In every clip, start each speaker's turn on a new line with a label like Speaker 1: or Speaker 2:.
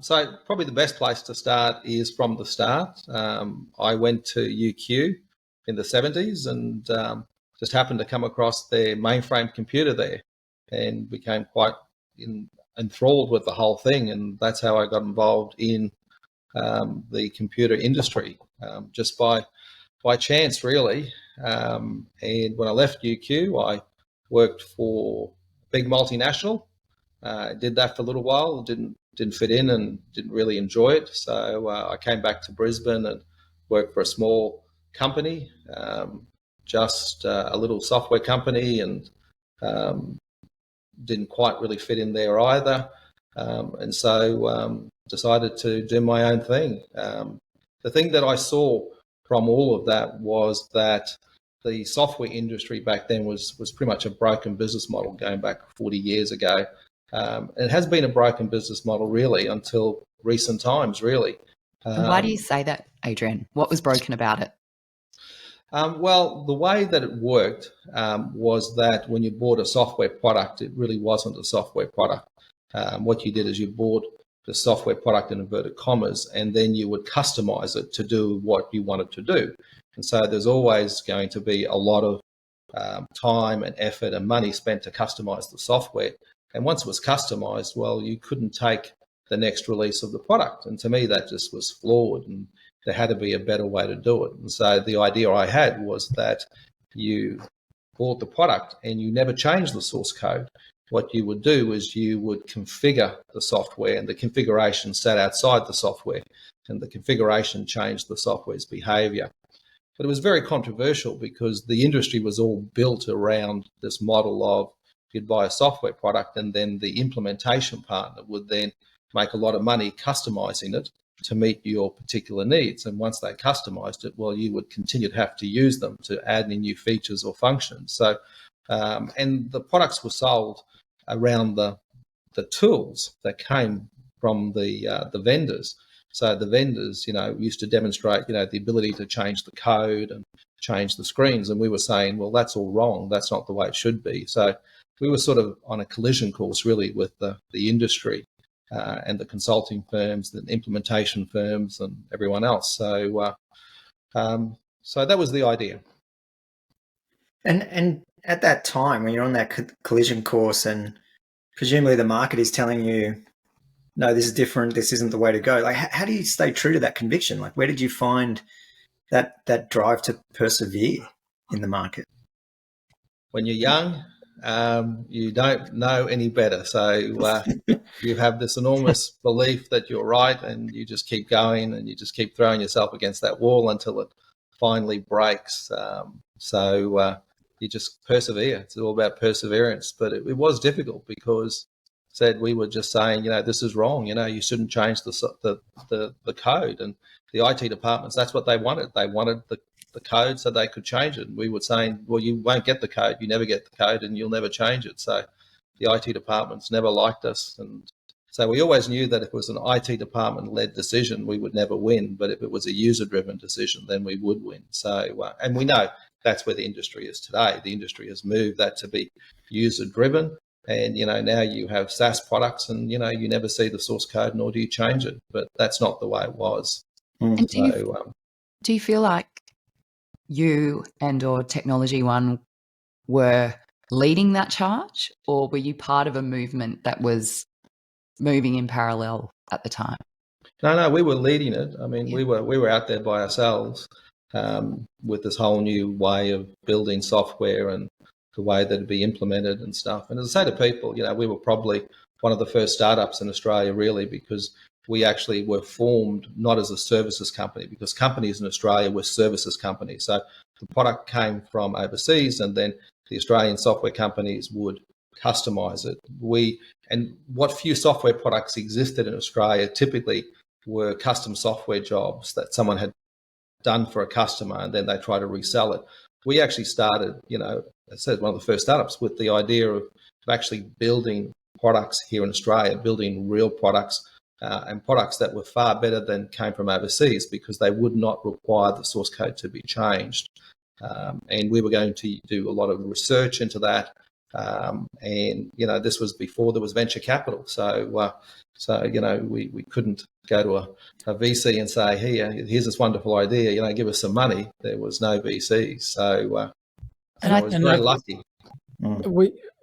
Speaker 1: So probably the best place to start is from the start. I went to UQ in the 70s and just happened to come across their mainframe computer there and became quite enthralled with the whole thing. And that's how I got involved in the computer industry, just by chance, really. And when I left UQ, I worked for a big multinational. Did that for a little while, didn't fit in and didn't really enjoy it. So I came back to Brisbane and worked for a small company, just a little software company, and didn't quite really fit in there either. And so decided to do my own thing. The thing that I saw from all of that was that the software industry back then was pretty much a broken business model going back 40 years ago. It has been a broken business model really until recent times, really.
Speaker 2: Why do you say that, Adrian? What was broken about it?
Speaker 1: Well, the way that it worked was that when you bought a software product, it really wasn't a software product. What you did is you bought the software product in inverted commas, and then you would customize it to do what you wanted to do. And so there's always going to be a lot of time and effort and money spent to customize the software. And once it was customized, well, you couldn't take the next release of the product. And to me, that just was flawed, and there had to be a better way to do it. And so the idea I had was that you bought the product and you never changed the source code. What you would do is you would configure the software, and the configuration sat outside the software, and the configuration changed the software's behavior. But it was very controversial because the industry was all built around this model of you'd buy a software product and then the implementation partner would then make a lot of money customizing it to meet your particular needs. And once they customized it, well, you would continue to have to use them to add any new features or functions. So, and the products were sold around the tools that came from the vendors. So the vendors, used to demonstrate, the ability to change the code and change the screens. And we were saying, well, that's all wrong. That's not the way it should be. So we were sort of on a collision course, really, with the industry and the consulting firms, the implementation firms, and everyone else. So, so that was the idea.
Speaker 3: And at that time, when you're on that collision course, and presumably the market is telling you, no, this is different, this isn't the way to go. Like, how do you stay true to that conviction? Like, where did you find that drive to persevere in the market?
Speaker 1: When you're young, you don't know any better. So you have this enormous belief that you're right, and you just keep going, and you just keep throwing yourself against that wall until it finally breaks. So you just persevere. It's all about perseverance. But it was difficult because we were just saying, this is wrong. You shouldn't change the code. And the IT departments, that's what they wanted. They wanted the code so they could change it. And we were saying, well, you won't get the code. You never get the code, and you'll never change it. So the IT departments never liked us. And so we always knew that if it was an IT department-led decision, we would never win. But if it was a user-driven decision, then we would win. So, and we know that's where the industry is today. The industry has moved that to be user-driven. And, now you have SaaS products and, you never see the source code, nor do you change it. But that's not the way it was.
Speaker 2: And do you feel like you and or Technology One were leading that charge, or were you part of a movement that was moving in parallel at the time?
Speaker 1: No, we were leading it. I mean, we were out there by ourselves with this whole new way of building software and the way that it'd be implemented and stuff. And as I say to people, we were probably one of the first startups in Australia, really, because we actually were formed not as a services company, because companies in Australia were services companies. So the product came from overseas, and then the Australian software companies would customize it. And what few software products existed in Australia typically were custom software jobs that someone had done for a customer, and then they try to resell it. We actually started, as I said, one of the first startups with the idea of actually building products here in Australia, building real products and products that were far better than came from overseas, because they would not require the source code to be changed. And we were going to do a lot of research into that And this was before there was venture capital. So we couldn't go to a VC and say, here's this wonderful idea, give us some money. There was no VCs. So I was very lucky.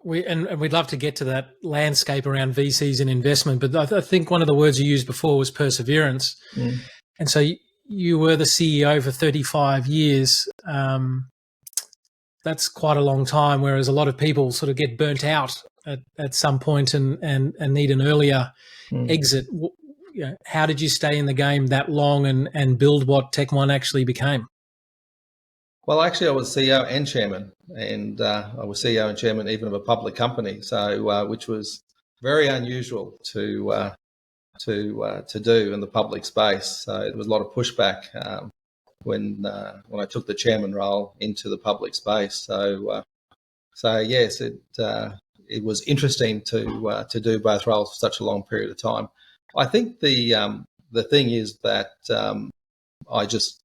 Speaker 4: We'd love to get to that landscape around VCs and investment, but I think one of the words you used before was perseverance. And so you were the CEO for 35 years. That's quite a long time, whereas a lot of people sort of get burnt out at some point and need an earlier exit. How did you stay in the game that long and build what Tech One actually became?
Speaker 1: Well, actually, I was CEO and chairman, and I was CEO and chairman even of a public company, so which was very unusual to do in the public space. So there was a lot of pushback when I took the chairman role into the public space. So yes, it was interesting to do both roles for such a long period of time. I think the thing is that I just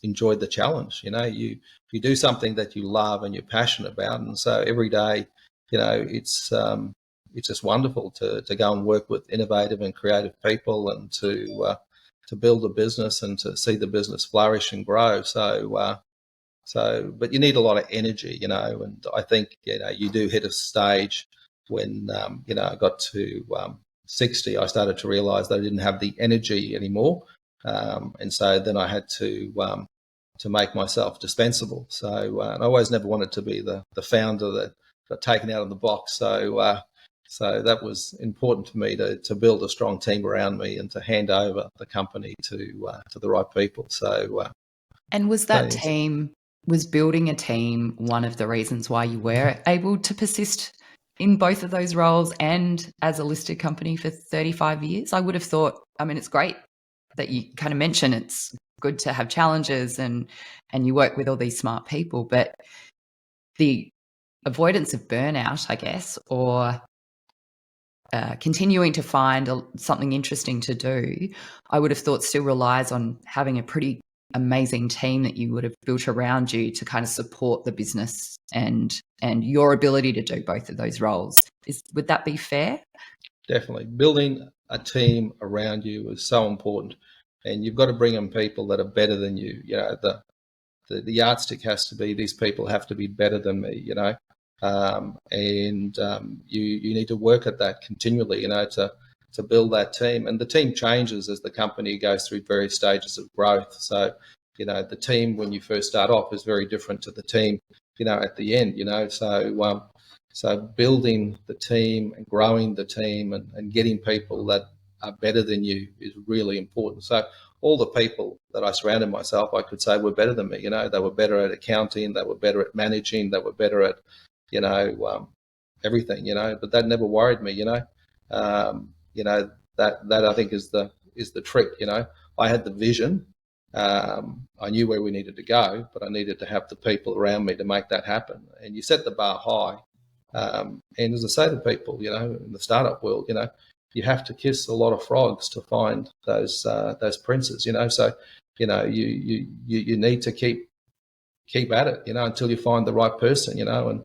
Speaker 1: enjoyed the challenge. You do something that you love and you're passionate about, and so every day, it's just wonderful to go and work with innovative and creative people and to build a business and to see the business flourish and grow. But you need a lot of energy, and I think you do hit a stage when I got to 60, I started to realise that I didn't have the energy anymore, and so then I had to make myself dispensable. So I always never wanted to be the founder that got taken out of the box. So that was important to me to build a strong team around me and to hand over the company to the right people. So
Speaker 2: and was building a team one of the reasons why you were able to persist in both of those roles and as a listed company for 35 years? I would have thought, it's great that you kind of mention it's good to have challenges and you work with all these smart people, but the avoidance of burnout, I guess, or continuing to find something interesting to do, I would have thought still relies on having a pretty amazing team that you would have built around you to kind of support the business and your ability to do both of those roles. Would that be fair?
Speaker 1: Definitely. Building a team around you is so important, and you've got to bring in people that are better than you. The yardstick has to be, these people have to be better than me, and you need to work at that continually, to build that team. And the team changes as the company goes through various stages of growth. So, the team when you first start off is very different to the team, at the end, so building the team and growing the team and getting people that are better than you is really important. So all the people that I surrounded myself, I could say, were better than me. They were better at accounting, they were better at managing, they were better at, everything, but that never worried me, that I think is the trick. I had the vision. I knew where we needed to go, but I needed to have the people around me to make that happen. And you set the bar high. And as I say to people, in the startup world, you have to kiss a lot of frogs to find those princes, So, you need to keep at it, until you find the right person, and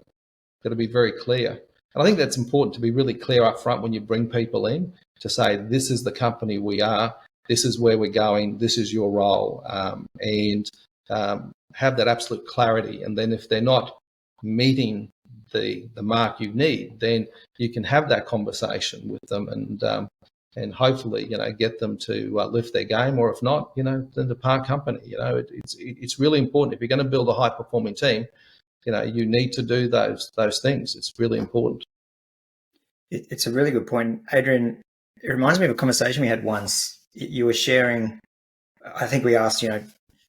Speaker 1: got to be very clear. And I think that's important, to be really clear up front when you bring people in, to say, this is the company we are, this is where we're going, this is your role, and have that absolute clarity. And then if they're not meeting the mark you need, then you can have that conversation with them and hopefully get them to lift their game, or if not, then to part company. It's really important. If you're going to build a high performing team, you need to do those things. It's really important.
Speaker 3: It's a really good point, Adrian. It reminds me of a conversation we had once. You were sharing, I think we asked,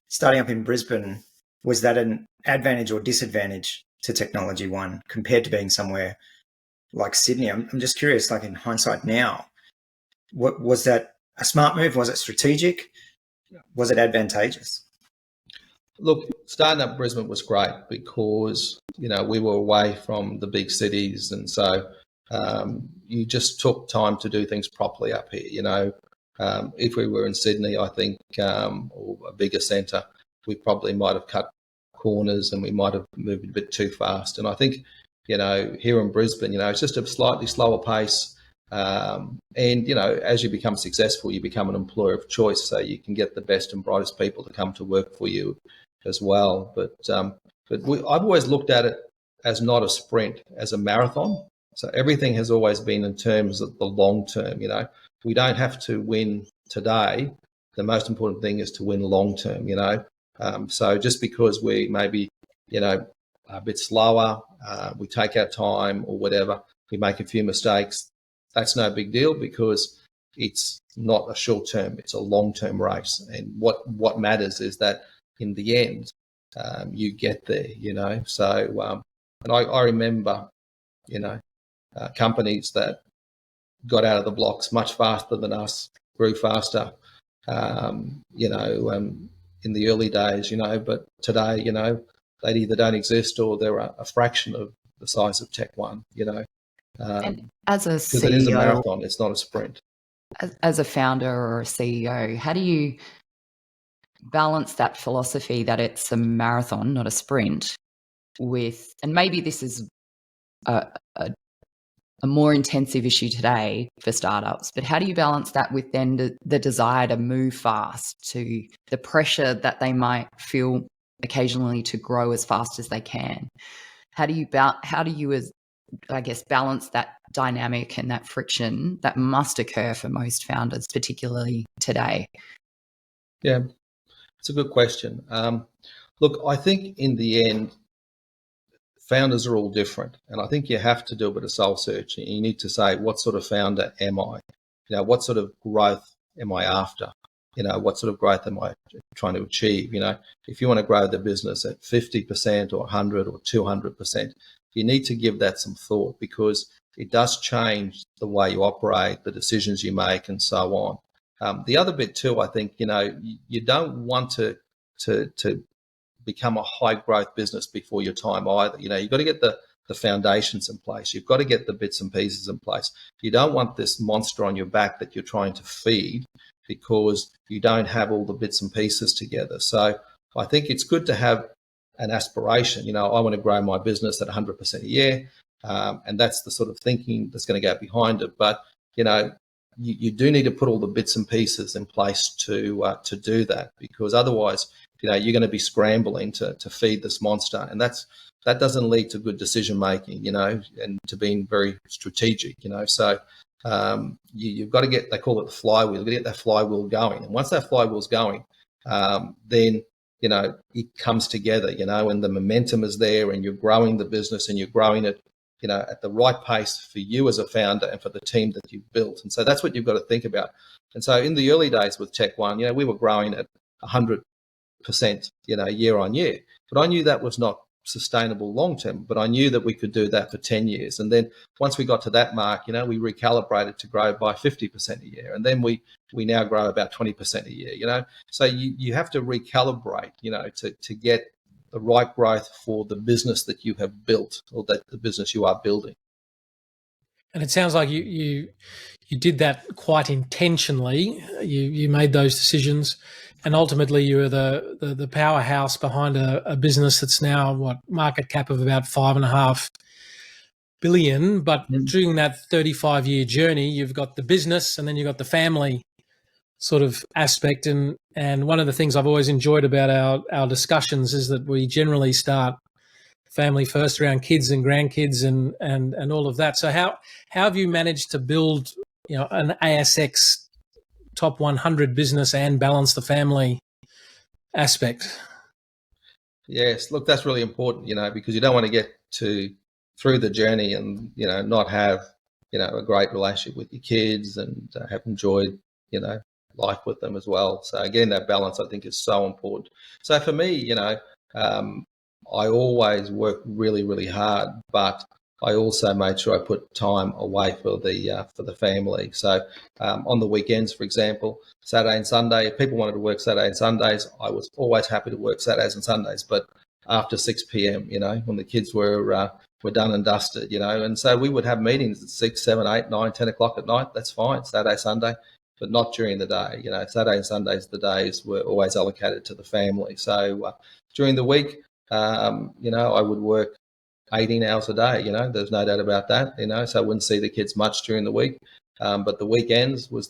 Speaker 3: starting up in Brisbane, was that an advantage or disadvantage to Technology One compared to being somewhere like Sydney? I'm just curious, like in hindsight now, what was that a smart move? Was it strategic? Was it advantageous?
Speaker 1: Look, starting up Brisbane was great because, we were away from the big cities. And so you just took time to do things properly up here. If we were in Sydney, I think, or a bigger centre, we probably might have cut corners and we might have moved a bit too fast. And I think, here in Brisbane, it's just a slightly slower pace. And, as you become successful, you become an employer of choice. So you can get the best and brightest people to come to work for you as well. But I've always looked at it as not a sprint, as a marathon. So everything has always been in terms of the long term. We don't have to win today. The most important thing is to win long term. So just because we maybe, a bit slower, we take our time or whatever, we make a few mistakes, that's no big deal, because it's not a short term, it's a long term race. And what matters is that in the end, you get there, So, and I remember, companies that got out of the blocks much faster than us, grew faster, in the early days, but today, they either don't exist or they're a fraction of the size of Tech One,
Speaker 2: And as a
Speaker 1: because it is a
Speaker 2: CEO,
Speaker 1: marathon, it's not a sprint.
Speaker 2: as a founder or a CEO, how do you balance that philosophy that it's a marathon, not a sprint, with, and maybe this is a more intensive issue today for startups, but how do you balance that with then the desire to move fast, to the pressure that they might feel occasionally to grow as fast as they can? How do you as, I guess, balance that dynamic and that friction that must occur for most founders, particularly today?
Speaker 1: Yeah, it's a good question. Look, I think in the end, founders are all different, and I think you have to do a bit of soul searching. You need to say, what sort of founder am I? What sort of growth am I after? What sort of growth am I trying to achieve? If you want to grow the business at 50% or 100 or 200%, you need to give that some thought, because it does change the way you operate, the decisions you make, and so on. The other bit too, I think, you don't want to become a high growth business before your time either. You've got to get the foundations in place. You've got to get the bits and pieces in place. You don't want this monster on your back that you're trying to feed, because you don't have all the bits and pieces together. So I think it's good to have an aspiration. I want to grow my business at 100% a year. And that's the sort of thinking that's going to go behind it. But, you do need to put all the bits and pieces in place to do that, because otherwise, you're going to be scrambling to feed this monster, and that doesn't lead to good decision making, and to being very strategic, So you've got to get, they call it the flywheel. You've got to get that flywheel going, and once that flywheel's going, then it comes together, and the momentum is there, and you're growing the business, and you're growing it, at the right pace for you as a founder and for the team that you've built. And so that's what you've got to think about. And so in the early days with Tech One, we were growing at 100%, year on year. But I knew that was not sustainable long term, but I knew that we could do that for 10 years. And then once we got to that mark, we recalibrated to grow by 50% a year. And then we now grow about 20% a year, So you have to recalibrate, to get the right growth for the business that you have built, or that the business you are building.
Speaker 4: And it sounds like you did that quite intentionally. You made those decisions, and ultimately you were the powerhouse behind a business that's now market cap of about $5.5 billion. But during that 35-year journey, you've got the business, and then you've got the family sort of aspect. And one of the things I've always enjoyed about our discussions is that we generally start family first, around kids and grandkids and all of that. So how have you managed to build, an ASX top 100 business and balance the family aspect?
Speaker 1: Yes, look, that's really important, because you don't want to get through the journey and, not have, a great relationship with your kids and have enjoyed, life with them as well. So getting that balance, I think, is so important. So for me, I always worked really, really hard, but I also made sure I put time away for the family. So on the weekends, for example, Saturday and Sunday, if people wanted to work Saturday and Sundays, I was always happy to work Saturdays and Sundays, but after 6 p.m., when the kids were done and dusted, and so we would have meetings at 6, 7, 8, 9, 10 o'clock at night. That's fine, Saturday, Sunday, but not during the day. Saturday and Sundays, the days were always allocated to the family. So during the week, I would work 18 hours a day, there's no doubt about that, so I wouldn't see the kids much during the week. But the weekends was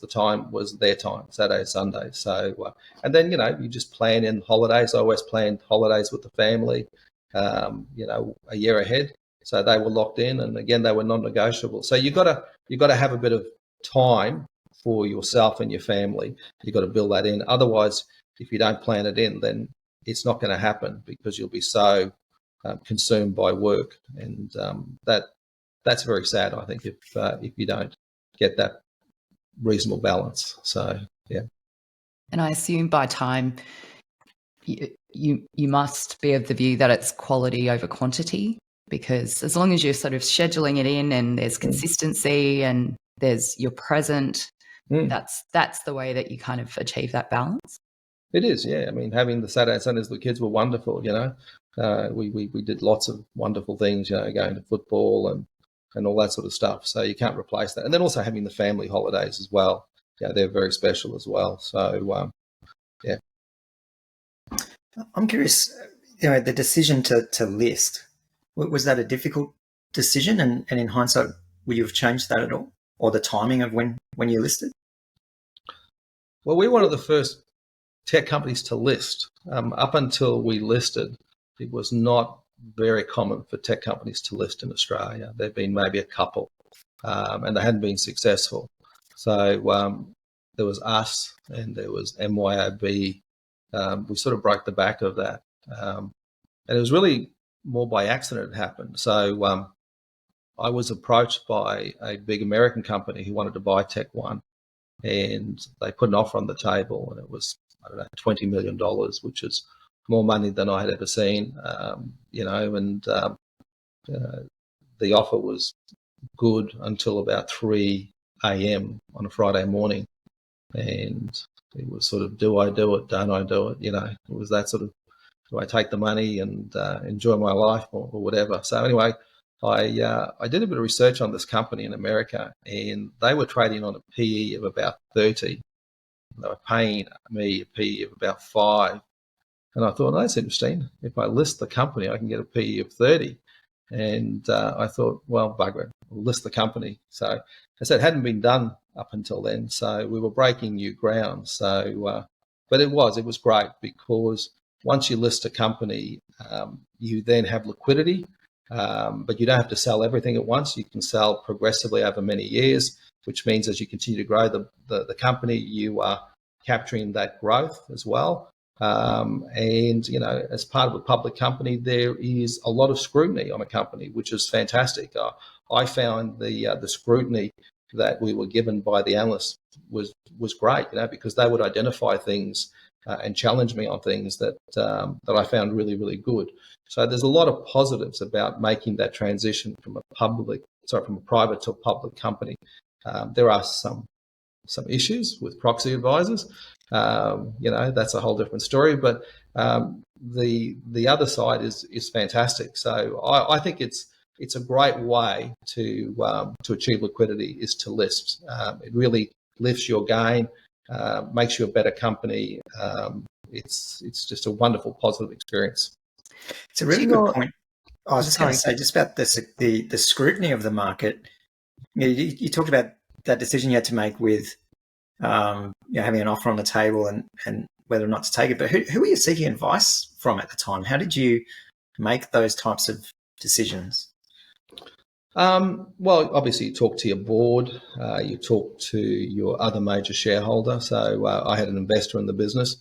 Speaker 1: their time, Saturday, Sunday. So, and then, you just plan in holidays. I always planned holidays with the family, a year ahead. So they were locked in, and again, they were non-negotiable. So you got to have a bit of time for yourself and your family. You got to build that in. Otherwise, if you don't plan it in, then it's not going to happen because you'll be so consumed by work, and that's very sad. I think if you don't get that reasonable balance. So yeah.
Speaker 2: And I assume by time you must be of the view that it's quality over quantity, because as long as you're sort of scheduling it in and there's consistency and you're present, that's the way that you kind of achieve that balance.
Speaker 1: It is, yeah. I mean, having the Saturday and Sundays with the kids were wonderful. We did lots of wonderful things. Going to football and all that sort of stuff. So you can't replace that. And then also having the family holidays as well. Yeah, they're very special as well. So yeah.
Speaker 3: I'm curious, the decision to list, was that a difficult decision? And in hindsight, would you have changed that at all? Or the timing of when you listed?
Speaker 1: Well, we were one of the first tech companies to list. Up until we listed, it was not very common for tech companies to list in Australia. There've been maybe a couple, and they hadn't been successful. So there was us and there was MYOB. We sort of broke the back of that. And it was really more by accident it happened. So I was approached by a big American company who wanted to buy Tech One, and they put an offer on the table, and it was, I don't know, $20 million, which is more money than I had ever seen, and the offer was good until about 3 a.m. on a Friday morning. And it was sort of, do I do it? Don't I do it? It was that sort of, do I take the money and enjoy my life or whatever? So anyway, I did a bit of research on this company in America, and they were trading on a PE of about 30. They were paying me a PE of about 5. And I thought, that's interesting. If I list the company, I can get a PE of 30. And I thought, well, bugger it, we'll list the company. So I said, it hadn't been done up until then. So we were breaking new ground. So, but it was great, because once you list a company, you then have liquidity, but you don't have to sell everything at once. You can sell progressively over many years, which means as you continue to grow the company, you are capturing that growth as well. And, as part of a public company, there is a lot of scrutiny on a company, which is fantastic. I found the scrutiny that we were given by the analysts was great, because they would identify things and challenge me on things that I found really, really good. So there's a lot of positives about making that transition from a private to a public company. There are some issues with proxy advisors. That's a whole different story. But the other side is fantastic. So I think it's a great way to achieve liquidity is to list. It really lifts your game, makes you a better company. It's just a wonderful, positive experience.
Speaker 3: It's a really good point. I was just going to say just about the scrutiny of the market. You talked about that decision you had to make with having an offer on the table and whether or not to take it. But who were you seeking advice from at the time? How did you make those types of decisions?
Speaker 1: Well, obviously you talk to your board, you talk to your other major shareholder. So I had an investor in the business,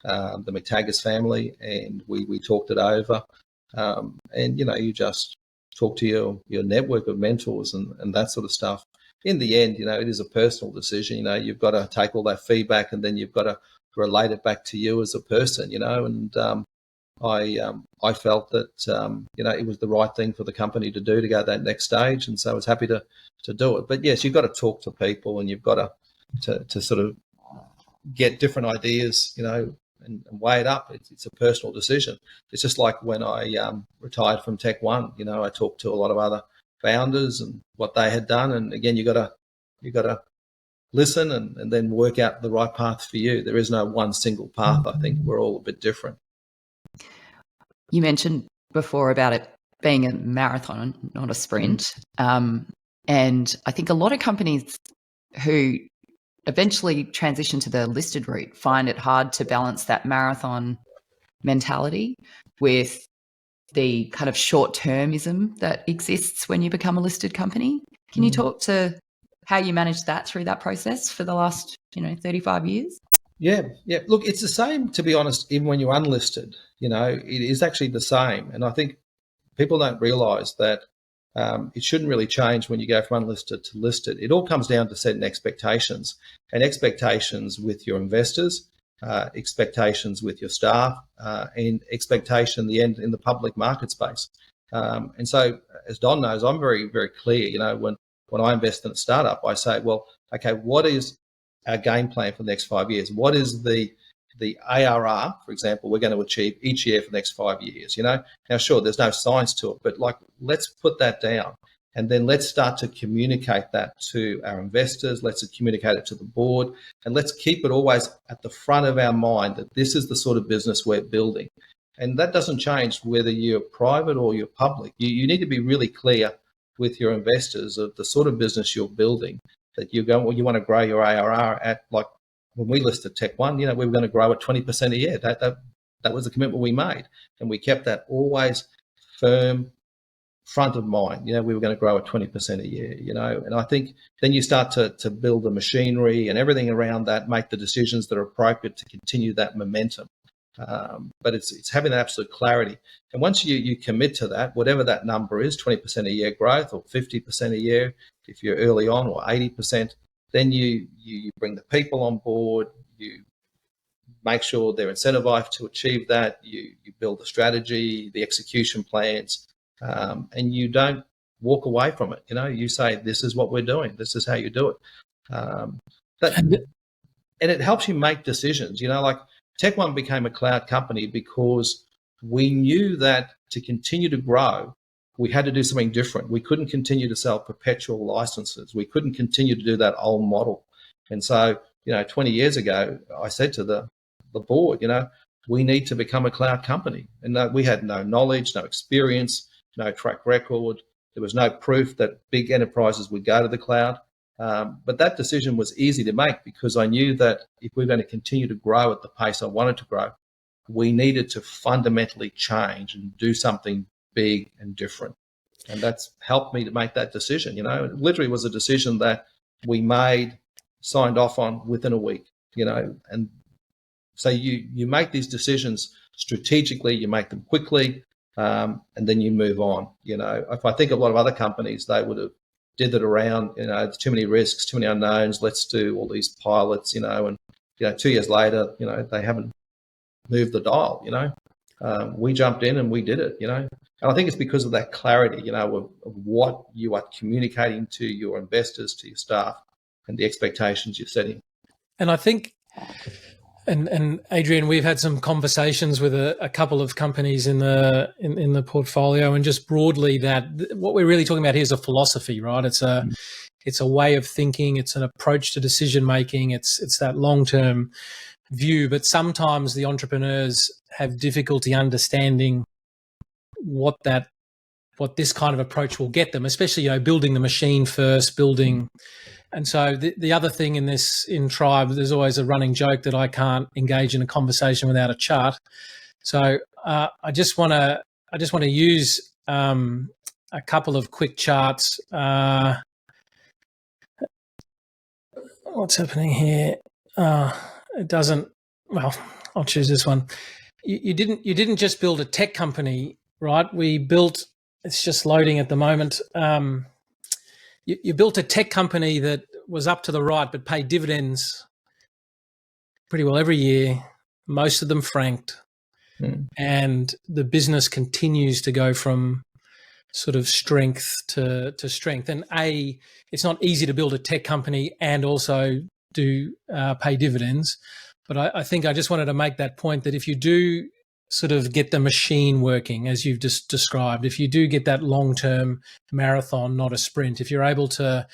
Speaker 1: the McTaggart family, and we talked it over. And, you just talk to your network of mentors and that sort of stuff. In the end, it is a personal decision. You've got to take all that feedback and then you've got to relate it back to you as a person, and I felt that, it was the right thing for the company to do to go that next stage. And so I was happy to do it. But yes, you've got to talk to people and you've got to sort of get different ideas, and weigh it up. It's a personal decision. It's just like when I retired from Tech One, I talked to a lot of other founders and what they had done. And again, you got to listen and then work out the right path for you. There is no one single path. I think we're all a bit different.
Speaker 2: You mentioned before about it being a marathon, not a sprint. And I think a lot of companies who eventually transition to the listed route find it hard to balance that marathon mentality with the kind of short-termism that exists when you become a listed company. Can you talk to how you managed that through that process for the last, 35 years?
Speaker 1: Yeah. Look, it's the same, to be honest, even when you're unlisted. It is actually the same. And I think people don't realise that it shouldn't really change when you go from unlisted to listed. It all comes down to setting expectations, and expectations with your investors, expectations with your staff, and expectation in the end in the public market space. And so, as Don knows, I'm very, very clear. When I invest in a startup, I say, well, okay, what is our game plan for the next 5 years? What is the ARR, for example, we're going to achieve each year for the next 5 years? Now, sure, there's no science to it, but let's put that down, and then let's start to communicate that to our investors. Let's communicate it to the board, and let's keep it always at the front of our mind that this is the sort of business we're building. And that doesn't change whether you're private or you're public. You need to be really clear with your investors of the sort of business you're building, that you want to grow your ARR at, like when we listed Tech One, we were going to grow at 20% a year. That was the commitment we made, and we kept that always firm front of mind. We were going to grow at 20% a year. And I think then you start to build the machinery and everything around that, make the decisions that are appropriate to continue that momentum. But it's having that absolute clarity. And once you commit to that, whatever that number is, 20% a year growth or 50% a year, if you're early on, or 80%, then you bring the people on board, you make sure they're incentivized to achieve that, you build the strategy, the execution plans, and you don't walk away from it. You say, this is what we're doing, this is how you do it. And it helps you make decisions. Like Tech One became a cloud company because we knew that to continue to grow, we had to do something different. We couldn't continue to sell perpetual licenses. We couldn't continue to do that old model. And so, 20 years ago, I said to the board, we need to become a cloud company. And we had no knowledge, no experience, no track record. There was no proof that big enterprises would go to the cloud. But that decision was easy to make because I knew that if we were going to continue to grow at the pace I wanted to grow, we needed to fundamentally change and do something big and different. And that's helped me to make that decision. It literally was a decision that we made, signed off on within a week, and so you make these decisions strategically, you make them quickly, and then you move on. If I think a lot of other companies, they would have did that around, there's too many risks, too many unknowns, let's do all these pilots, and 2 years later, they haven't moved the dial. We jumped in and we did it. And I think it's because of that clarity, of what you are communicating to your investors, to your staff, and the expectations you're setting.
Speaker 4: And I think, and Adrian, we've had some conversations with a couple of companies in the portfolio, and just broadly that what we're really talking about here is a philosophy, right? It's a way of thinking. It's an approach to decision making. It's that long-term view. But sometimes the entrepreneurs have difficulty understanding what this kind of approach will get them, especially building the machine first, building. And so the other thing in Tribe, there's always a running joke that I can't engage in a conversation without a chart. So I just want to use a couple of quick charts. What's happening here? It doesn't. Well, I'll choose this one. You didn't just build a tech company, right? We built. It's just loading at the moment. You built a tech company that was up to the right, but paid dividends pretty well every year, most of them franked. And the business continues to go from sort of strength to strength. And it's not easy to build a tech company and also do pay dividends. But I think I just wanted to make that point that if you do sort of get the machine working, as you've just described, if you do get that long-term marathon, not a sprint, if you're able to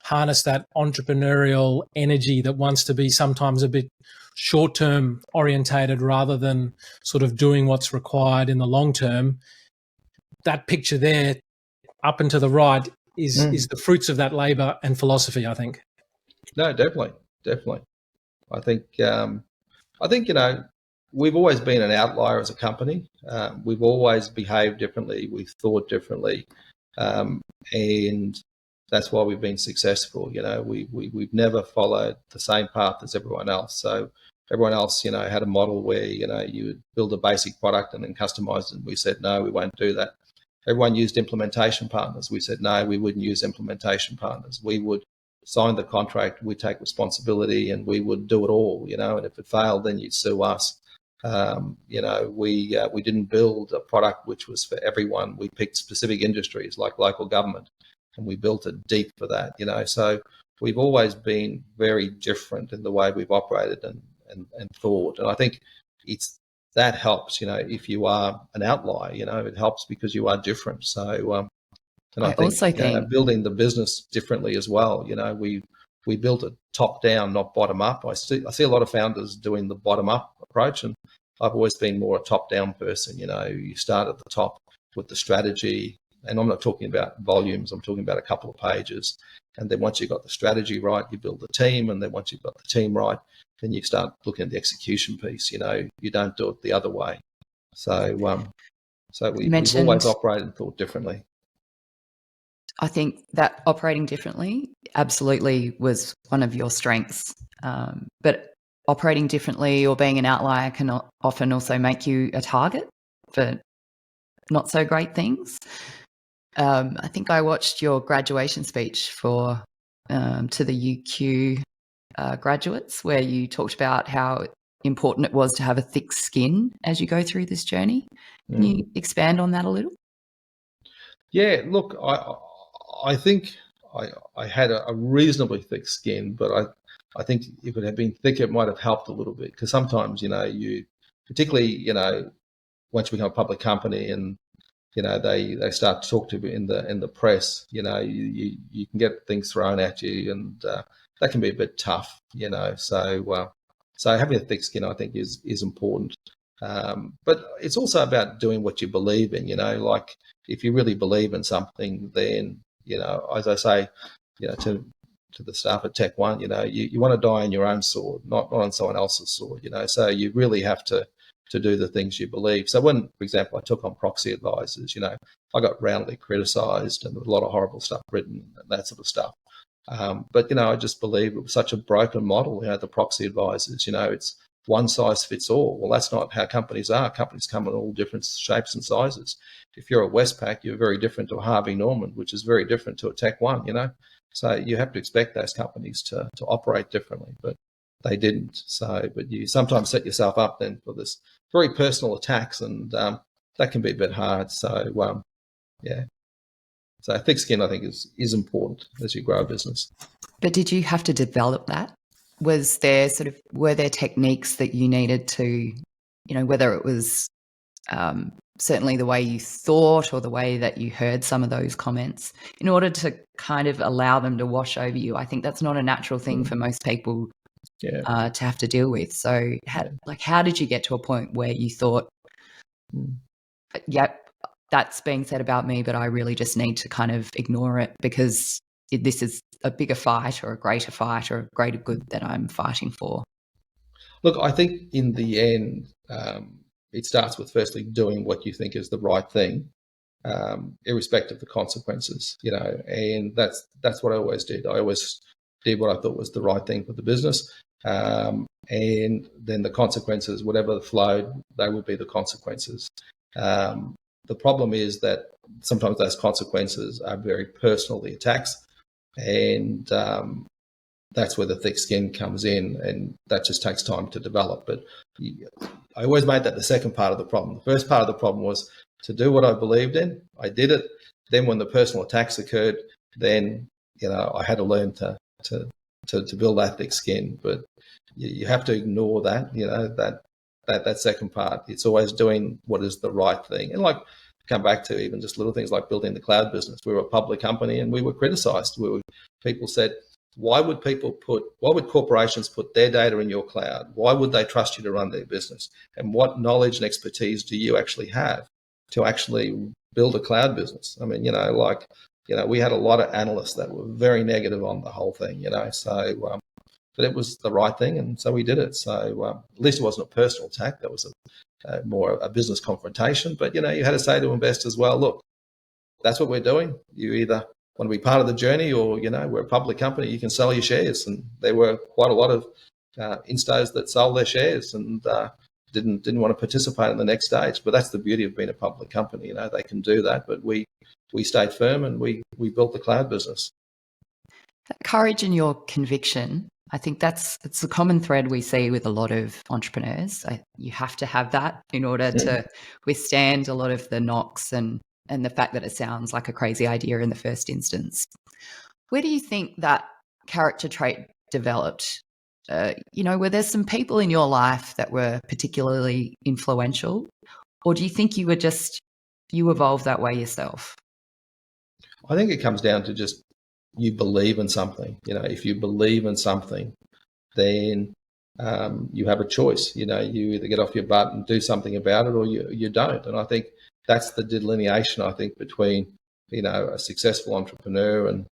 Speaker 4: harness that entrepreneurial energy that wants to be sometimes a bit short-term orientated rather than sort of doing what's required in the long term, that picture there, up and to the right, is the fruits of that labour and philosophy, I think.
Speaker 1: No, definitely. I think we've always been an outlier as a company. We've always behaved differently. We've thought differently, and that's why we've been successful. We've never followed the same path as everyone else. So everyone else, had a model where you would build a basic product and then customize it. And we said no, we won't do that. Everyone used implementation partners. We said no, we wouldn't use implementation partners. We would sign the contract, we take responsibility, and we would do it all. And if it failed, then you'd sue us. We didn't build a product which was for everyone. We picked specific industries like local government, and we built it deep for that. So we've always been very different in the way we've operated and thought. And I think that helps. If you are an outlier, it helps because you are different. So. And I think building the business differently as well. We built it top down, not bottom up. I see a lot of founders doing the bottom up approach, and I've always been more a top down person. You start at the top with the strategy, and I'm not talking about volumes. I'm talking about a couple of pages, and then once you've got the strategy right, you build the team, and then once you've got the team right, then you start looking at the execution piece. You don't do it the other way. So we've always operated and thought differently.
Speaker 2: I think that operating differently absolutely was one of your strengths. But operating differently or being an outlier can often also make you a target for not so great things. I think I watched your graduation speech to the UQ graduates, where you talked about how important it was to have a thick skin as you go through this journey. Can you expand on that a little?
Speaker 1: Yeah, look, I think I had a reasonably thick skin, but I think if it had been thicker, it might have helped a little bit, because sometimes, you particularly, once you become a public company and, they start to talk to you in the press, you can get things thrown at you, and that can be a bit tough, so having a thick skin, I think, is important. But it's also about doing what you believe in, like if you really believe in something, then, as I say, to the staff at Tech One, you want to die on your own sword, not on someone else's sword, so you really have to do the things you believe. So when, for example, I took on proxy advisors, I got roundly criticised and there was a lot of horrible stuff written and that sort of stuff. But, I just believe it was such a broken model, the proxy advisors, it's one size fits all. Well, that's not how companies are. Companies come in all different shapes and sizes. If you're a Westpac, you're very different to a Harvey Norman, which is very different to a Tech One, So you have to expect those companies to operate differently, but they didn't. So, but you sometimes set yourself up then for this very personal attacks, and that can be a bit hard. So, yeah. So thick skin, I think, is important as you grow a business.
Speaker 2: But did you have to develop that? Were there techniques that you needed to, whether it was certainly the way you thought or the way that you heard some of those comments, in order to kind of allow them to wash over you? I think that's not a natural thing for most people to have to deal with. So how did you get to a point where you thought, yep, that's being said about me, but I really just need to kind of ignore it because this is a bigger fight or a greater fight or a greater good that I'm fighting for?
Speaker 1: Look, I think in the end, it starts with firstly doing what you think is the right thing, irrespective of the consequences, and that's what I always did. I always did what I thought was the right thing for the business. And then the consequences, whatever flowed, they would be the consequences. The problem is that sometimes those consequences are very personal, the attacks, and that's where the thick skin comes in, and that just takes time to develop. But I always made that the second part of the problem. The first part of the problem was to do what I believed in. I did it. Then when the personal attacks occurred, then I had to learn to build that thick skin. But you have to ignore that. That second part. It's always doing what is the right thing. And like come back to even just little things like building the cloud business. We were a public company and we were criticised. People said, why would corporations put their data in your cloud? Why would they trust you to run their business? And what knowledge and expertise do you actually have to actually build a cloud business. I mean, we had a lot of analysts that were very negative on the whole thing, so, but it was the right thing, and so we did it. So at least it wasn't a personal attack. That was more a business confrontation. But, you had to say to investors, well, look, that's what we're doing. You either want to be part of the journey or, we're a public company. You can sell your shares. And there were quite a lot of instos that sold their shares and didn't want to participate in the next stage. But that's the beauty of being a public company. They can do that. But we stayed firm and we built the cloud business.
Speaker 2: That courage and your conviction, I think it's the common thread we see with a lot of entrepreneurs. You have to have that in order to withstand a lot of the knocks and the fact that it sounds like a crazy idea in the first instance. Where do you think that character trait developed? Were there some people in your life that were particularly influential, or do you think you evolved that way yourself?
Speaker 1: I think it comes down to just you believe in something. If you believe in something, then you have a choice. You either get off your butt and do something about it, or you don't. And I think that's the delineation, I think, between a successful entrepreneur and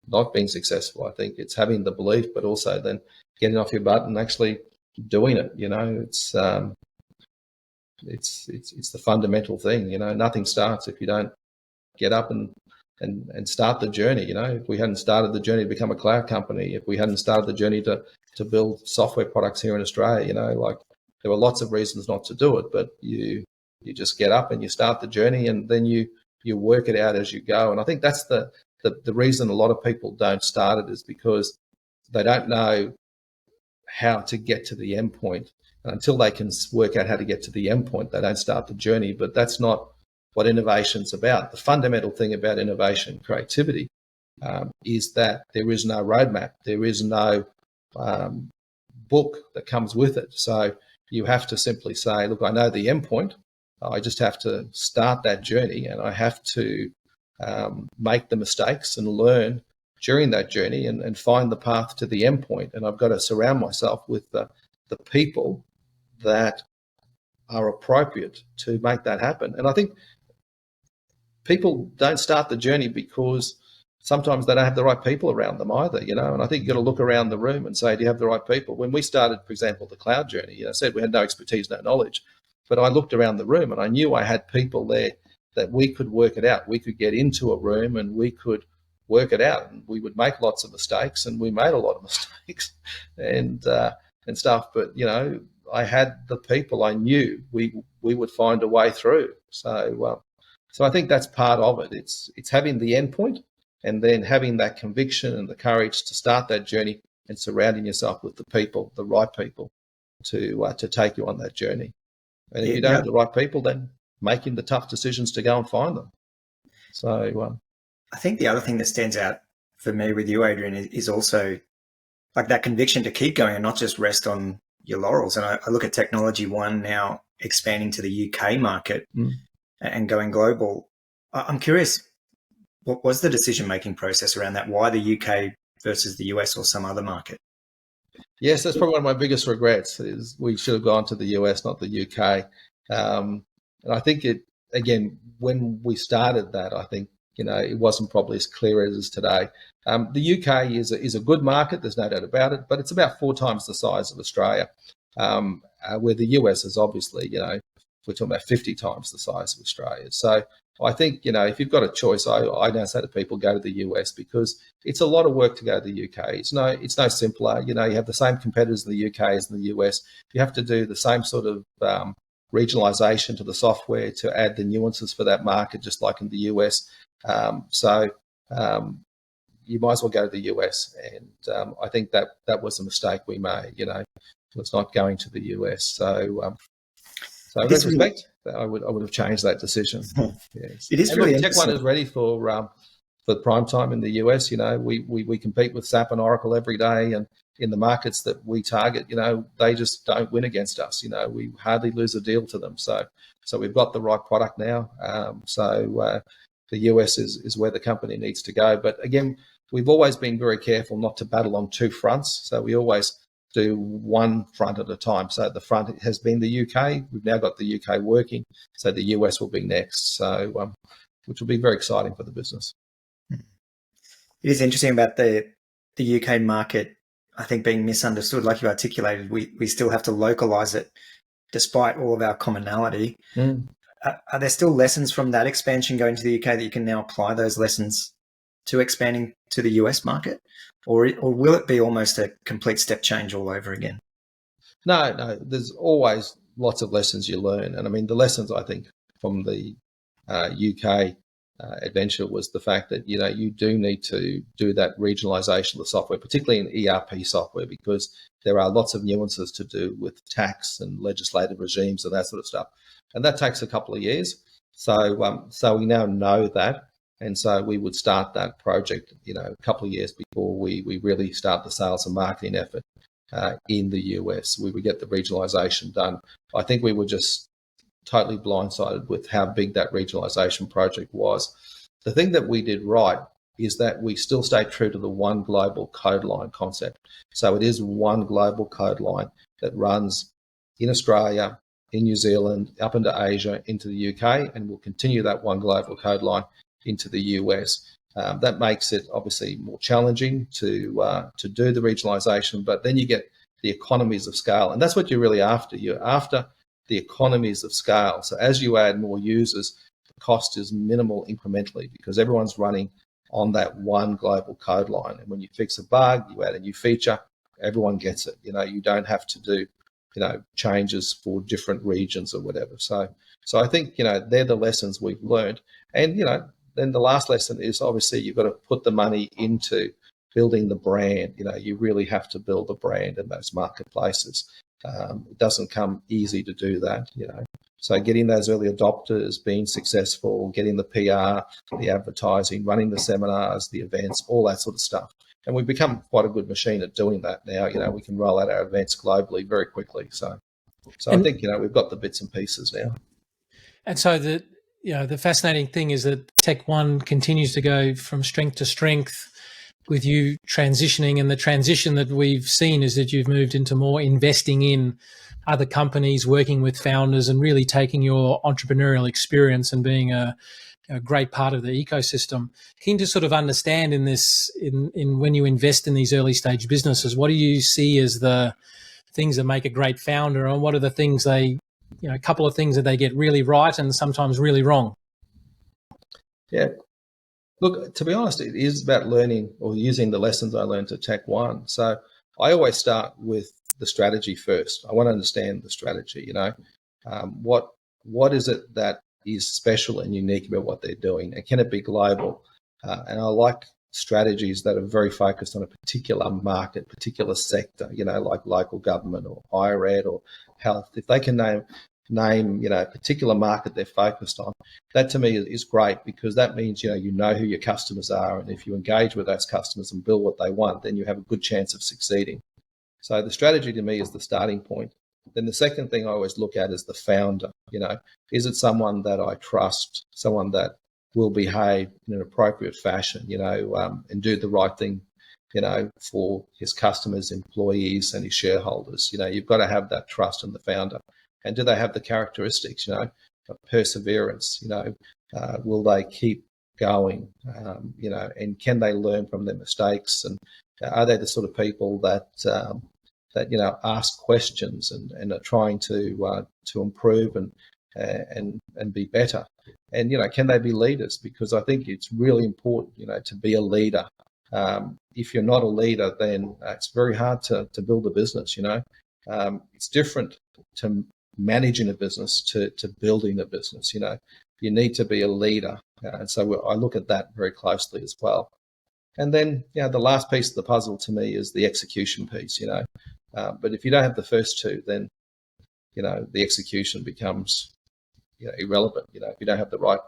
Speaker 1: not being successful. I think it's having the belief, but also then getting off your butt and actually doing it. It's the fundamental thing. Nothing starts if you don't get up and start the journey. If we hadn't started the journey to become a cloud company, if we hadn't started the journey to build software products here in Australia, there were lots of reasons not to do it, but you just get up and you start the journey, and then you work it out as you go. And I think that's the reason a lot of people don't start it, is because they don't know how to get to the end point. And until they can work out how to get to the end point, they don't start the journey. But that's not what innovation's about. The fundamental thing about innovation, creativity, is that there is no roadmap. There is no book that comes with it. So you have to simply say, look, I know the end point. I just have to start that journey, and I have to make the mistakes and learn during that journey and find the path to the end point. And I've got to surround myself with the people that are appropriate to make that happen. And I think people don't start the journey because sometimes they don't have the right people around them either, and I think you've got to look around the room and say, do you have the right people? When we started, for example, the cloud journey, I said we had no expertise, no knowledge, but I looked around the room and I knew I had people there that we could work it out. We could get into a room and we could work it out, and we would make lots of mistakes, and we made a lot of mistakes and stuff. But, I had the people. I knew we would find a way through. So I think that's part of it. It's having the end point, and then having that conviction and the courage to start that journey, and surrounding yourself with the people, the right people, to take you on that journey. And if you don't have the right people, then making the tough decisions to go and find them. So
Speaker 3: I think the other thing that stands out for me with you, Adrian, is also like that conviction to keep going and not just rest on your laurels. And I look at Technology One now expanding to the UK market and going global. I'm curious, what was the decision-making process around that? Why the UK versus the US or some other market?
Speaker 1: Yes, that's probably one of my biggest regrets, is we should have gone to the US, not the UK. And I think when we started that, I think, it wasn't probably as clear as it is today. The UK is a good market, there's no doubt about it, but it's about 4 times the size of Australia, where the US is obviously, we're talking about 50 times the size of Australia. So I think, if you've got a choice, I now say to people, go to the US, because it's a lot of work to go to the UK. It's no simpler. You have the same competitors in the UK as in the US. You have to do the same sort of regionalization to the software to add the nuances for that market, just like in the US. So you might as well go to the US. And I think that was a mistake we made, was not going to the US. So in retrospect, I would have changed that decision. Yes.
Speaker 3: It is and really
Speaker 1: look, Tech One is ready for prime time in the US. We compete with SAP and Oracle every day, and in the markets that we target, they just don't win against us. We hardly lose a deal to them. So we've got the right product now. The US is where the company needs to go. But again, we've always been very careful not to battle on 2 fronts. So we always do one front at a time. So the front has been the UK. We've now got the UK working. So the US will be next. So which will be very exciting for the business.
Speaker 3: It is interesting about the UK market, I think, being misunderstood. Like you articulated, we still have to localize it despite all of our commonality. Are there still lessons from that expansion going to the UK that you can now apply those lessons to expanding to the US market? Or will it be almost a complete step change all over again?
Speaker 1: No, there's always lots of lessons you learn. And I mean, the lessons, I think, from the UK adventure was the fact that, you do need to do that regionalisation of the software, particularly in ERP software, because there are lots of nuances to do with tax and legislative regimes and that sort of stuff. And that takes a couple of years. So we now know that. And so we would start that project, a couple of years before we really start the sales and marketing effort in the US. We would get the regionalisation done. I think we were just totally blindsided with how big that regionalisation project was. The thing that we did right is that we still stayed true to the one global code line concept. So it is one global code line that runs in Australia, in New Zealand, up into Asia, into the UK, and we'll continue that one global code line into the US. That makes it obviously more challenging to do the regionalisation, but then you get the economies of scale, and that's what you're really after. You're after the economies of scale. So as you add more users, the cost is minimal incrementally because everyone's running on that one global code line. And when you fix a bug, you add a new feature, everyone gets it. You don't have to do changes for different regions or whatever. So I think they're the lessons we've learned. And then the last lesson is obviously you've got to put the money into building the brand. You really have to build a brand in those marketplaces. It doesn't come easy to do that. So getting those early adopters, being successful, getting the PR, the advertising, running the seminars, the events, all that sort of stuff. And we've become quite a good machine at doing that now. We can roll out our events globally very quickly. So I think, we've got the bits and pieces now.
Speaker 4: And so the fascinating thing is that Tech One continues to go from strength to strength with you transitioning, and the transition that we've seen is that you've moved into more investing in other companies, working with founders, and really taking your entrepreneurial experience and being a great part of the ecosystem. Keen to sort of understand in when you invest in these early stage businesses, what do you see as the things that make a great founder, and what are the things a couple of things that they get really right and sometimes really wrong?
Speaker 1: Yeah. Look, to be honest, it is about learning or using the lessons I learned at Tech One. So I always start with the strategy first. I want to understand the strategy. What is it that is special and unique about what they're doing, and can it be global? And I like strategies that are very focused on a particular market, particular sector. Like local government or higher ed or health. If they can name a particular market they're focused on, that to me is great, because that means you know who your customers are, and if you engage with those customers and build what they want, then you have a good chance of succeeding. So the strategy to me is the starting point. Then the second thing I always look at is the founder. Is it someone that I trust, someone that will behave in an appropriate fashion, and do the right thing, for his customers, employees, and his shareholders. You've got to have that trust in the founder. And do they have the characteristics, of perseverance? Will they keep going? And can they learn from their mistakes? And are they the sort of people that ask questions and are trying to improve and be better? And can they be leaders? Because I think it's really important, to be a leader. If you're not a leader, then it's very hard to build a business. It's different to managing a business to building a business. You need to be a leader, and so I look at that very closely as well. And then the last piece of the puzzle to me is the execution piece. But if you don't have the first two, then the execution becomes irrelevant. If you don't have the right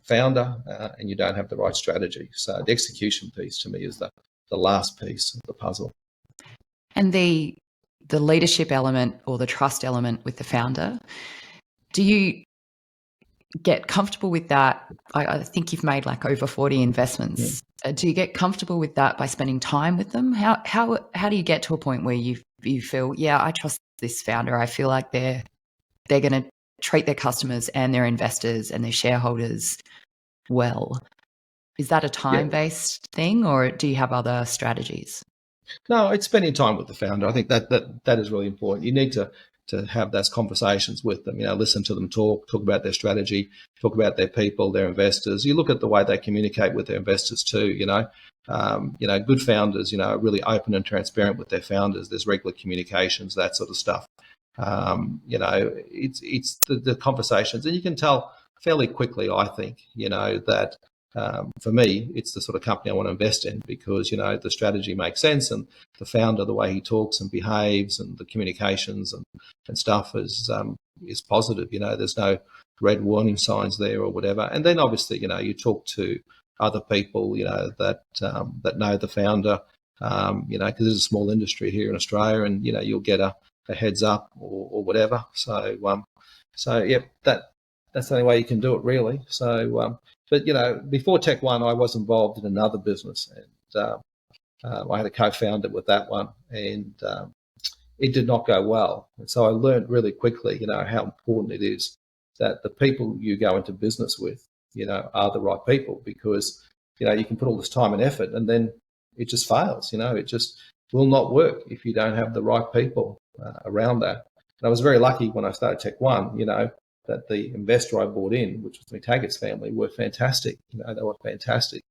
Speaker 1: founder and you don't have the right strategy. So the execution piece to me is the last piece of the puzzle.
Speaker 2: And the leadership element or the trust element with the founder, do you get comfortable with that? I think you've made like over 40 investments. Do you get comfortable with that by spending time with them? How do you get to a point where you feel, yeah, I trust this founder. I feel like they're going to treat their customers and their investors and their shareholders well? Is that a time-based thing, or do you have other strategies?
Speaker 1: No, it's spending time with the founder. I think that is really important. You need to have those conversations with them. Listen to them talk about their strategy, talk about their people, their investors. You look at the way they communicate with their investors too. Good founders, are really open and transparent with their founders. There's regular communications, that sort of stuff. It's the conversations, and you can tell fairly quickly, I think, that for me, it's the sort of company I want to invest in because, the strategy makes sense and the founder, the way he talks and behaves and the communications and stuff is positive. There's no red warning signs there or whatever. And then obviously, you talk to other people, that know the founder, because there's a small industry here in Australia and, you'll get a heads up or whatever. So yeah, that's the only way you can do it really. So, but, before Tech One, I was involved in another business and I had a co-founder with that one and it did not go well. And so I learned really quickly, how important it is that the people you go into business with, are the right people because, you can put all this time and effort and then it just fails, it just will not work if you don't have the right people around that. And I was very lucky when I started Tech One, that the investor I brought in, which was the Taggart's family, were fantastic. They were fantastic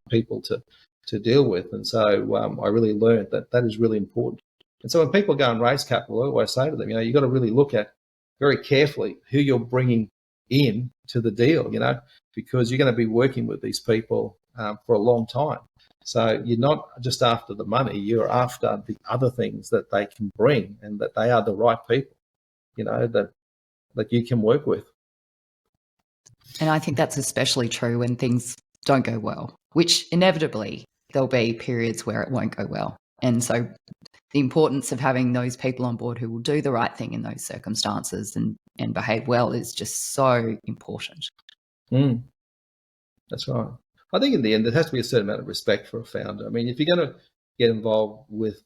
Speaker 1: people to deal with. And so I really learned that is really important. And so when people go and raise capital, I always say to them, you've got to really look at very carefully who you're bringing in to the deal, because you're going to be working with these people for a long time. So you're not just after the money, you're after the other things that they can bring and that they are the right people, that you can work with.
Speaker 2: And I think that's especially true when things don't go well, which inevitably there'll be periods where it won't go well. And so the importance of having those people on board who will do the right thing in those circumstances and behave well is just so important.
Speaker 1: That's right. I think in the end, there has to be a certain amount of respect for a founder. I mean, if you're going to get involved with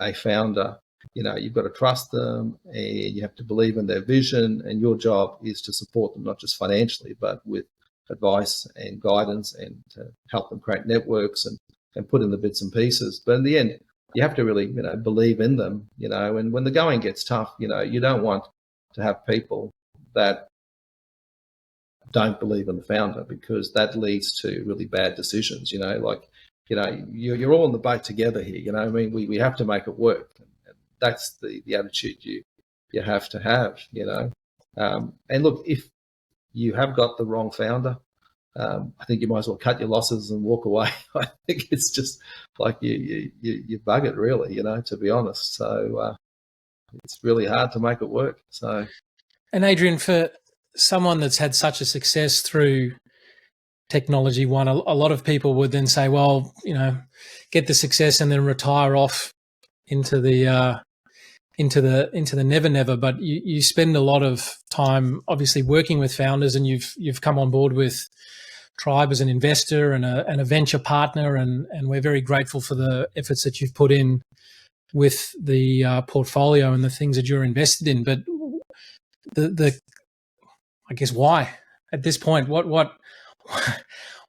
Speaker 1: a founder, you've got to trust them and you have to believe in their vision, and your job is to support them, not just financially, but with advice and guidance and to help them create networks and put in the bits and pieces. But in the end, you have to really, believe in them, and when the going gets tough, you don't want to have people that don't believe in the founder because that leads to really bad decisions, you're all in the boat together here, I mean, we have to make it work. That's the attitude you have to have, and look, if you have got the wrong founder, I think you might as well cut your losses and walk away. I think it's just like you bug it really, to be honest. So it's really hard to make it work. So,
Speaker 4: and Adrian, for someone that's had such a success through Technology One, a lot of people would then say, well, get the success and then retire off into the never. But you spend a lot of time obviously working with founders, and you've come on board with Tribe as an investor and a venture partner, and we're very grateful for the efforts that you've put in with the portfolio and the things that you're invested in. But the I guess why at this point,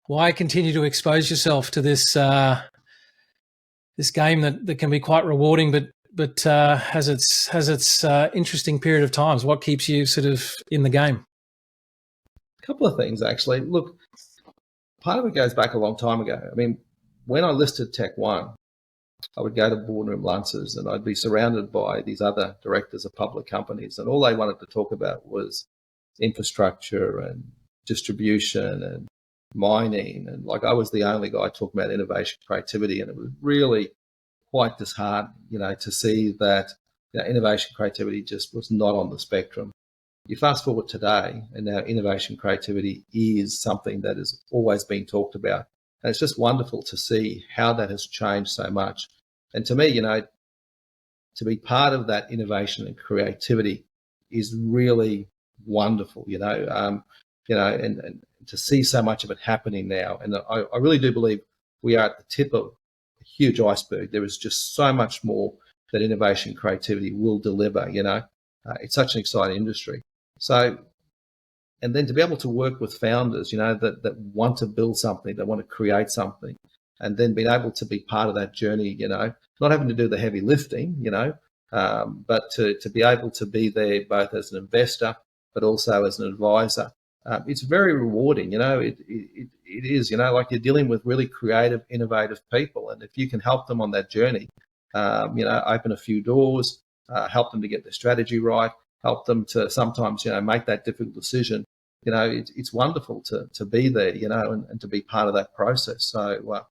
Speaker 4: why continue to expose yourself to this this game that can be quite rewarding, but has its interesting period of times? What keeps you sort of in the game?
Speaker 1: A couple of things actually. Look, part of it goes back a long time ago. I mean, when I listed Tech One, I would go to boardroom lunches and I'd be surrounded by these other directors of public companies, and all they wanted to talk about was infrastructure and distribution and mining, and like I was the only guy talking about innovation, creativity, and it was really quite disheartening, to see that innovation, creativity just was not on the spectrum. You fast forward today, and now innovation, creativity is something that has always been talked about, and it's just wonderful to see how that has changed so much. And to me, to be part of that innovation and creativity is really wonderful. and to see so much of it happening now. And I really do believe we are at the tip of a huge iceberg. There is just so much more that innovation and creativity will deliver, it's such an exciting industry. So, and then to be able to work with founders, that want to build something, that want to create something, and then being able to be part of that journey, not having to do the heavy lifting, but to be able to be there both as an investor, but also as an advisor. It's very rewarding, it is, like you're dealing with really creative, innovative people. And if you can help them on that journey, open a few doors, help them to get their strategy right, help them to sometimes, make that difficult decision, it's wonderful to be there, and to be part of that process. So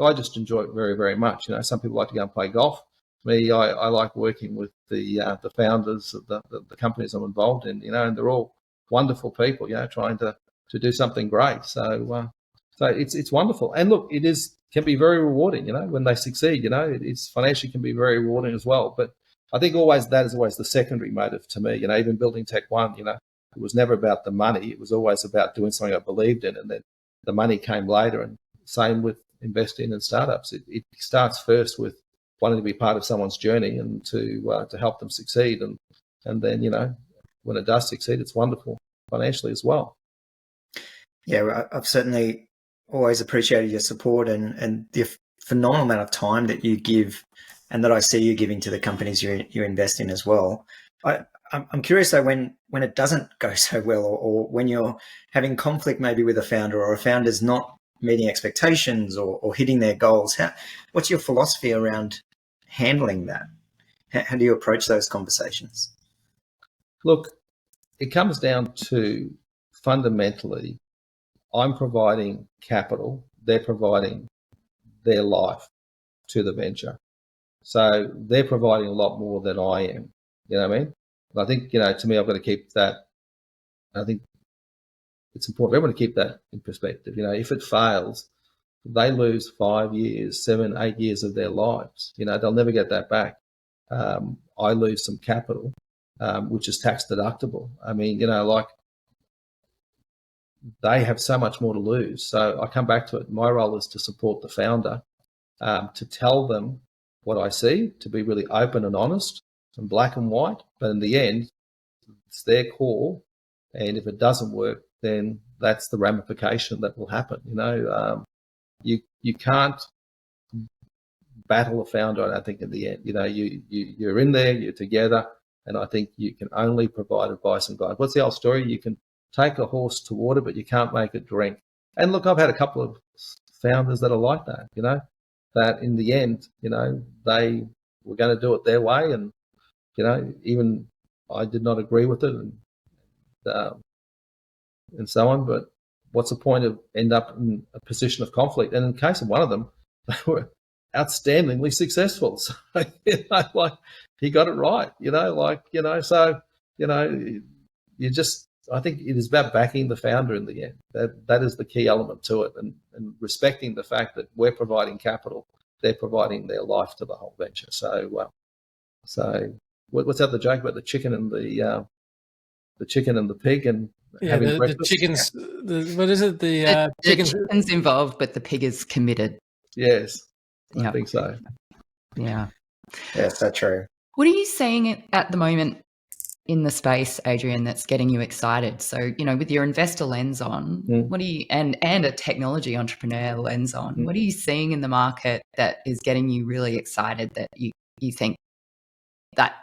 Speaker 1: I just enjoy it very, very much. Some people like to go and play golf. Me, I like working with the founders of the companies I'm involved in, and they're all wonderful people, trying to do something great. So it's wonderful. And look, can be very rewarding, when they succeed, it's financially can be very rewarding as well. But I think that is always the secondary motive to me, even building Tech One, it was never about the money. It was always about doing something I believed in. And then the money came later, and same with investing in startups. It starts first with wanting to be part of someone's journey and to help them succeed. And then, when it does succeed, it's wonderful financially as well.
Speaker 3: Yeah, I've certainly always appreciated your support and the phenomenal amount of time that you give and that I see you giving to the companies you invest in as well. I'm curious though, when it doesn't go so well, or when you're having conflict maybe with a founder, or a founder's not meeting expectations or hitting their goals, what's your philosophy around handling that? How do you approach those conversations?
Speaker 1: Look, it comes down to fundamentally, I'm providing capital, they're providing their life to the venture. So they're providing a lot more than I am. You know what I mean? And I think, to me, I've got to keep that. I think it's important. Everyone to keep that in perspective. If it fails, they lose 5 years, 7, 8 years of their lives. They'll never get that back. I lose some capital, which is tax deductible. I mean, like they have so much more to lose. So I come back to it. My role is to support the founder, to tell them what I see, to be really open and honest and black and white. But in the end, it's their call. And if it doesn't work, then that's the ramification that will happen. You can't battle a founder, I think, in the end. You're in there, you're together, and I think you can only provide advice and guidance. What's the old story? You can take a horse to water, but you can't make it drink. And look, I've had a couple of founders that are like that, that in the end, they were going to do it their way. And, even I did not agree with it and so on. But what's the point of end up in a position of conflict? And in the case of one of them, they were outstandingly successful. So, like he got it right, so, you just, I think it is about backing the founder in the end. That is the key element to it, and respecting the fact that we're providing capital, they're providing their life to the whole venture. So what's that the joke about the chicken and the chicken and the pig and having breakfast?
Speaker 4: The chickens. What is it? The
Speaker 2: chicken's involved, but the pig is committed.
Speaker 1: Yes,
Speaker 2: yep.
Speaker 1: I think so.
Speaker 2: Yeah.
Speaker 3: Yes, that's true.
Speaker 2: What are you seeing at the moment in the space, Adrian, that's getting you excited? So, with your investor lens on, what do you, and a technology entrepreneur lens on, what are you seeing in the market that is getting you really excited, that you think that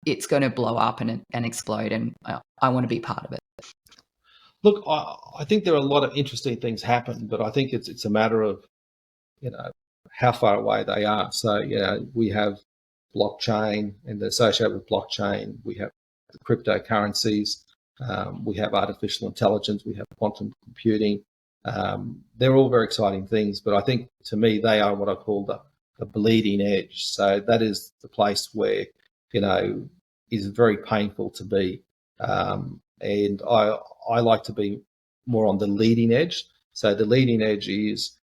Speaker 2: it's going to blow up and explode, and I want to be part of it?
Speaker 1: Look, I think there are a lot of interesting things happen, but I think it's a matter of, how far away they are. So, we have blockchain, and associated with blockchain, we have the cryptocurrencies, we have artificial intelligence, we have quantum computing. They're all very exciting things, but I think to me they are what I call the bleeding edge. So that is the place where, is very painful to be. And I like to be more on the leading edge. So the leading edge is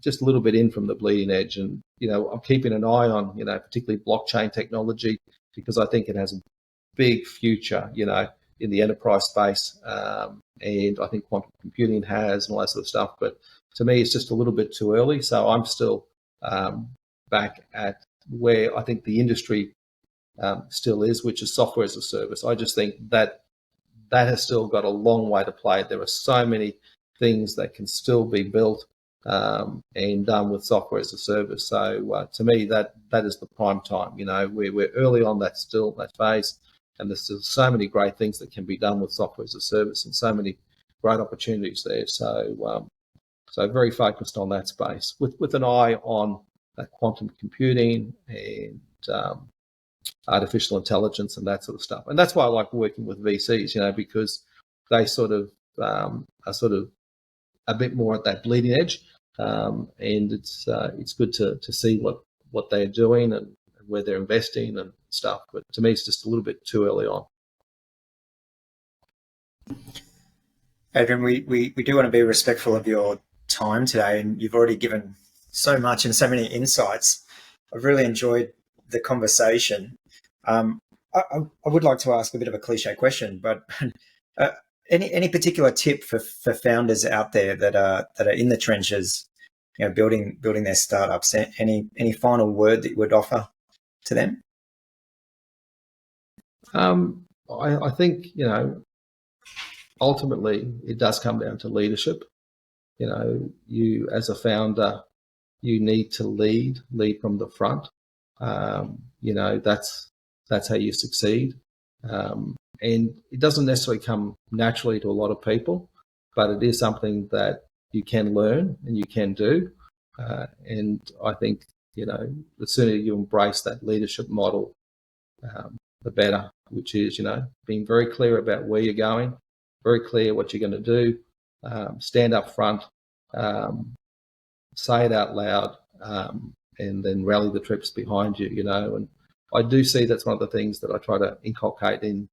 Speaker 1: just a little bit in from the bleeding edge. And, I'm keeping an eye on, particularly blockchain technology, because I think it has a big future, in the enterprise space, and I think quantum computing has and all that sort of stuff. But to me, it's just a little bit too early. So I'm still back at where I think the industry still is, which is software as a service. I just think that has still got a long way to play. There are so many things that can still be built and done with software as a service. So to me, that is the prime time. We're early on that phase, and there's still so many great things that can be done with software as a service, and so many great opportunities there. So very focused on that space with an eye on quantum computing and artificial intelligence and that sort of stuff. And that's why I like working with VCs, because they sort of are sort of a bit more at that bleeding edge, and it's good to see what they're doing and where they're investing and stuff. But to me, it's just a little bit too early on.
Speaker 3: Adrian, we do want to be respectful of your time today, and you've already given so much and so many insights. I've really enjoyed the conversation. I would like to ask a bit of a cliche question, but any particular tip for founders out there that are in the trenches, building their startups? Any final word that you would offer to them?
Speaker 1: I think ultimately it does come down to leadership. You as a founder, you need to lead from the front. That's how you succeed. And it doesn't necessarily come naturally to a lot of people, but it is something that you can learn and you can do. And I think, the sooner you embrace that leadership model, the better, which is, being very clear about where you're going, very clear what you're going to do, stand up front, say it out loud, and then rally the troops behind you, and I do see that's one of the things that I try to inculcate in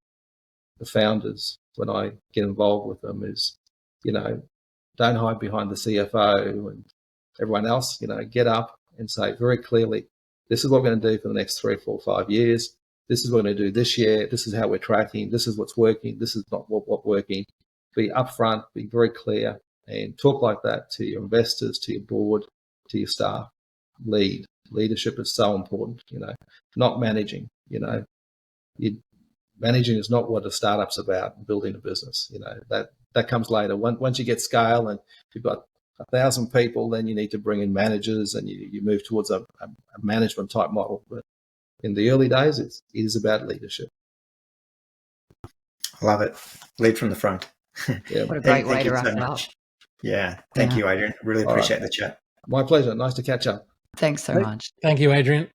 Speaker 1: the founders when I get involved with them is, don't hide behind the CFO and everyone else, get up and say very clearly, this is what we're going to do for the next 3, 4, 5 years. This is what we're going to do this year. This is how we're tracking. This is what's working. This is not what's working. Be upfront, be very clear, and talk like that to your investors, to your board, to your staff. Leadership is so important, not managing, managing is not what a startup's about, building a business, that comes later. Once you get scale and you've got 1,000 people, then you need to bring in managers and you move towards a management type model. But in the early days, it is about leadership.
Speaker 3: I love it. Lead from the front.
Speaker 1: Yeah.
Speaker 2: What a great way to wrap it up.
Speaker 3: Yeah. Thank you, Adrian. Really appreciate the chat.
Speaker 1: My pleasure. Nice to catch up.
Speaker 2: Thanks so much.
Speaker 4: Thank you, Adrian.